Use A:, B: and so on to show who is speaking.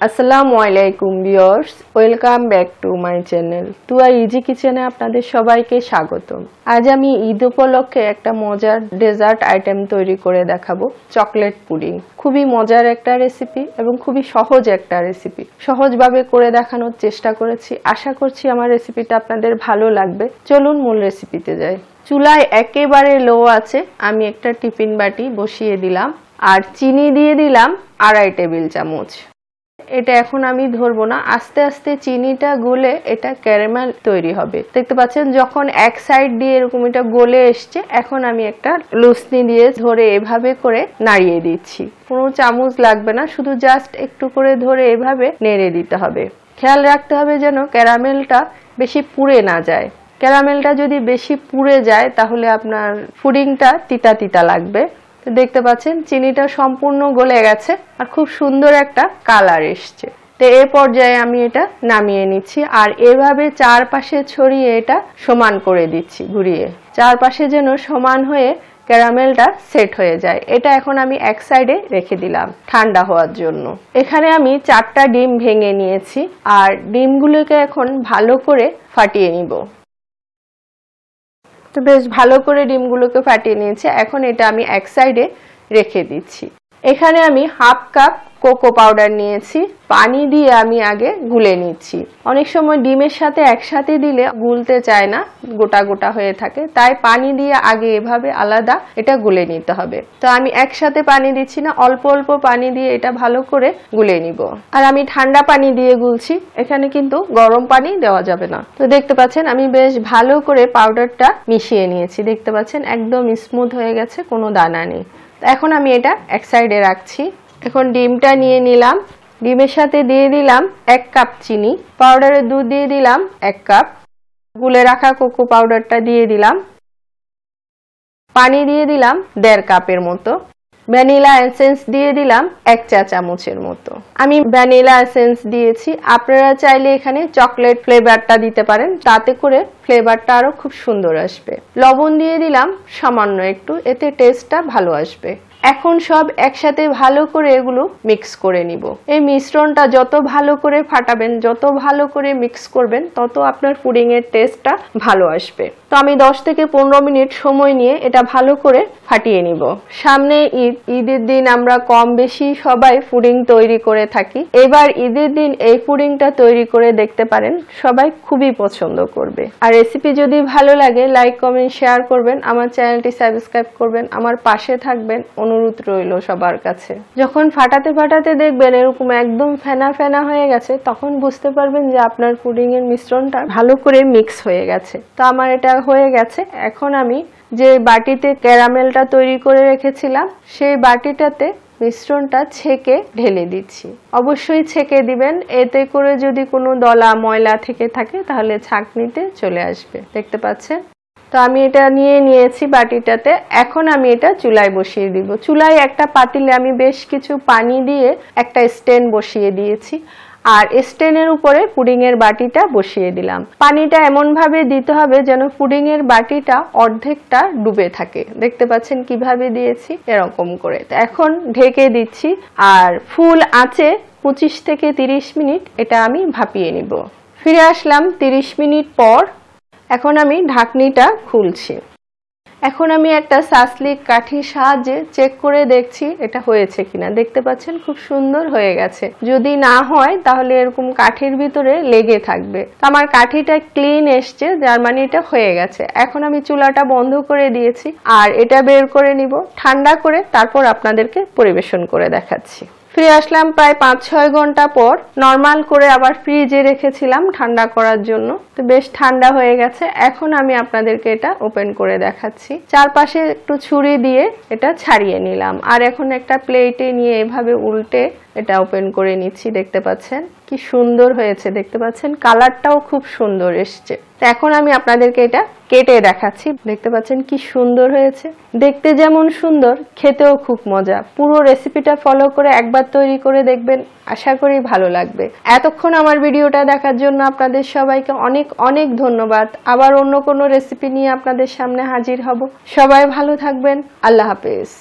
A: আসসালামু আলাইকুম viewers, welcome back to my channel Tuya easy কিচেনে আপনাদের সবাইকে স্বাগতম। আজ আমি ঈদ উপলক্ষে একটা মজার ডেজার্ট আইটেম তৈরি করে দেখাবো, চকলেট পুডিং। খুবই মজার একটা রেসিপি এবং খুবই সহজ একটা রেসিপি। সহজভাবে করে দেখানোর চেষ্টা করেছি। আশা করছি আমার রেসিপিটা আপনাদের ভালো লাগবে। চলুন মূল রেসিপিতে যাই। চুলায় একেবারে লো আছে আমি একটা টিফিন বাটি বসিয়ে দিলাম আর চিনি দিয়ে দিলাম 2.5 টেবিল চামচ। এটা এখন আমি ধরবো না, আস্তে আস্তে চিনিটা গলে এটা ক্যারামেল তৈরি হবে। দেখতে পাচ্ছেন যখন এক সাইড দিয়ে এরকম এটা গলে এসছে, এখন আমি একটা লুসনি দিয়ে ধরে এভাবে করে নাড়িয়ে দিচ্ছি। কোনো চামচ লাগবে না, শুধু জাস্ট একটু করে ধরে এভাবে নেড়ে দিতে হবে। খেয়াল রাখতে হবে যেন ক্যারামেলটা বেশি পুড়ে না যায়। ক্যারামেলটা যদি বেশি পুড়ে যায় তাহলে আপনার পুডিংটা তিতা তিতা লাগবে। দেখতে পাচ্ছেন চিনিটা সম্পূর্ণ গলে গেছে আর খুব সুন্দর একটা কালার এসছে। তো এই পর্যায়ে আমি এটা নামিয়ে নিচ্ছি আর এভাবে চারপাশে ছড়িয়ে এটা সমান করে দিচ্ছি, ঘুরিয়ে চারপাশে যেন সমান হয়ে ক্যারামেলটা সেট হয়ে যায়। এটা এখন আমি এক সাইডে রেখে দিলাম ঠান্ডা হওয়ার জন্য। এখানে আমি 4টা ডিম ভেঙে নিয়েছি আর ডিমগুলোকে এখন ভালো করে ফাটিয়ে নিব। তো বেশ ভালো করে ডিমগুলোকে ফাটিয়ে নিয়েছি। এখন এটা আমি এক সাইডে রেখে দিচ্ছি। এখানে আমি 1/2 কাপ কোকো পাউডার নিয়েছি। পানি দিয়ে আমি আগে গুলে নিচ্ছি। অনেক সময় ডিমের সাথে একসাথে দিলে গুলতে চায় না, গোটা গোটা হয়ে থাকে, তাই পানি দিয়ে আগে এভাবে আলাদা এটা গুলে নিতে হবে। তো আমি একসাথে পানি দিচ্ছি না, অল্প অল্প পানি দিয়ে এটা ভালো করে গুলে নিব। আর আমি ঠান্ডা পানি দিয়ে গুলছি, এখানে কিন্তু গরম পানি দেওয়া যাবে না। তো দেখতে পাচ্ছেন আমি বেশ ভালো করে পাউডারটা মিশিয়ে নিয়েছি। দেখতে পাচ্ছেন একদম স্মুথ হয়ে গেছে, কোনো দানা নেই। এখন আমি এটা এক সাইডে রাখছি। এখন ডিমটা নিয়ে নিলাম, ডিমের সাথে দিয়ে দিলাম 1 কাপ চিনি, পাউডারের দুধ দিয়ে দিলাম 1 কাপ, গুলে রাখা কোকো পাউডারটা দিয়ে দিলাম, পানি দিয়ে দিলাম 1.5 কাপের মতো, ভ্যানিলা এসেন্স দিয়ে দিলাম 1 চা চামচের মতো। আমি ভ্যানিলা এসেন্স দিয়েছি, আপনারা চাইলে এখানে চকলেট ফ্লেভারটা দিতে পারেন, তাতে করে ফ্লেভারটা আরো খুব সুন্দর আসবে। লবণ দিয়ে দিলাম সামান্য একটু, এতে টেস্টটা ভালো আসবে। এখন সব একসাথে ভালো করে এগুলো মিক্স করে নিব। এই মিশ্রণটা যত ভালো করে ফাটাবেন, যত ভালো করে মিক্স করবেন, তত আপনার পুডিং এর টেস্টটা ভালো আসবে। তো আমি 10 থেকে 15 মিনিট সময় নিয়ে এটা ভালো করে ফাটিয়ে নিব। সামনে ঈদের দিন আমরা কম বেশি সবাই পুডিং তৈরি করে থাকি। এবার ঈদের দিন এই পুডিংটা তৈরি করে দেখতে পারেন, সবাই খুবই পছন্দ করবে। আর রেসিপি যদি ভালো লাগে লাইক কমেন্ট শেয়ার করবেন, আমার চ্যানেলটি সাবস্ক্রাইব করবেন, আমার পাশে থাকবেন, অনুরোধ রইল সবার কাছে। যখন ফাটাতে ফাটাতে দেখবেন এরকম একদম ফেনা ফেনা হয়ে গেছে, তখন বুঝতে পারবেন যে আপনার পুডিং এর মিশ্রণটা ভালো করে মিক্স হয়ে গেছে। তো আমার এটা হয়ে গেছে। এখন আমি যে বাটিতে ক্যারামেলটা তৈরি করে রেখেছিলাম, সেই বাটিটাতে মিশ্রণটা ছেঁকে ঢেলে দিচ্ছি। অবশ্যই ছেঁকে দিবেন, এতে করে যদি কোনো দলা ময়লা থেকে থাকে তাহলে ছাঁকনিতে চলে আসবে। দেখতে পাচ্ছেন? তো আমি এটা নিয়ে নিয়েছি বাটিটাতে। এখন আমি এটা চুলায় বসিয়ে দিব। চুলায় একটা পাতিলে আমি বেশ কিছু পানি দিয়ে একটা স্ট্যান্ড বসিয়ে দিয়েছি আর স্ট্যান্ডের উপরে পুডিং এর বাটিটা বসিয়ে দিলাম। পানিটা এমন ভাবে দিতে হবে যেন পুডিং এর বাটিটা অর্ধেকটা ডুবে থাকে। দেখতে পাচ্ছেন কিভাবে দিয়েছি, এরকম করে। তো এখন ঢেকে দিচ্ছি আর ফুল আঁচে 25 থেকে 30 মিনিট এটা আমি ভাপিয়ে নিব। ফিরে আসলাম 30 মিনিট পর। এখন আমি ঢাকনিটা খুলছি। এখন আমি একটা সাসলিক কাঠির সাহায্যে চেক করে দেখছি এটা হয়েছে কিনা। দেখতে পাচ্ছেন খুব সুন্দর হয়ে গেছে। যদি না হয় তাহলে এরকম কাঠির ভিতরে লেগে থাকবে। আমার কাঠিটা ক্লিন এসছে, যার মানে এটা হয়ে গেছে। এখন আমি চুলাটা বন্ধ করে দিয়েছি আর এটা বের করে নিব ঠান্ডা করে, তারপর আপনাদেরকে পরিবেশন করে দেখাচ্ছি। ফিরে আসলাম প্রায় 5-6 ঘন্টা পর। নরমাল করে আবার ফ্রিজে রেখেছিলাম ঠান্ডা করার জন্য। তো বেশ ঠান্ডা হয়ে গেছে। এখন আমি আপনাদেরকে এটা ওপেন করে দেখাচ্ছি। চারপাশে একটু ছুরি দিয়ে এটা ছাড়িয়ে নিলাম আর এখন একটা প্লেটে নিয়ে এভাবে উল্টে এটা ওপেন করে নিচ্ছি। দেখতে পাচ্ছেন কি সুন্দর হয়েছে। দেখতে পাচ্ছেন কালারটাও খুব সুন্দর এসছে। তো এখন আমি আপনাদেরকে এটা কেটে দেখাচ্ছি। দেখতে পাচ্ছেন কি সুন্দর হয়েছে। দেখতে যেমন সুন্দর, খেতেও খুব মজা। পুরো রেসিপিটা ফলো করে একবার তৈরি করে দেখবেন, আশা করি ভালো লাগবে। এতক্ষণ আমার ভিডিওটা দেখার জন্য আপনাদের সবাইকে অনেক অনেক ধন্যবাদ। আবার অন্য কোনো রেসিপি নিয়ে আপনাদের সামনে হাজির হব। সবাই ভালো থাকবেন। আল্লাহ হাফেজ।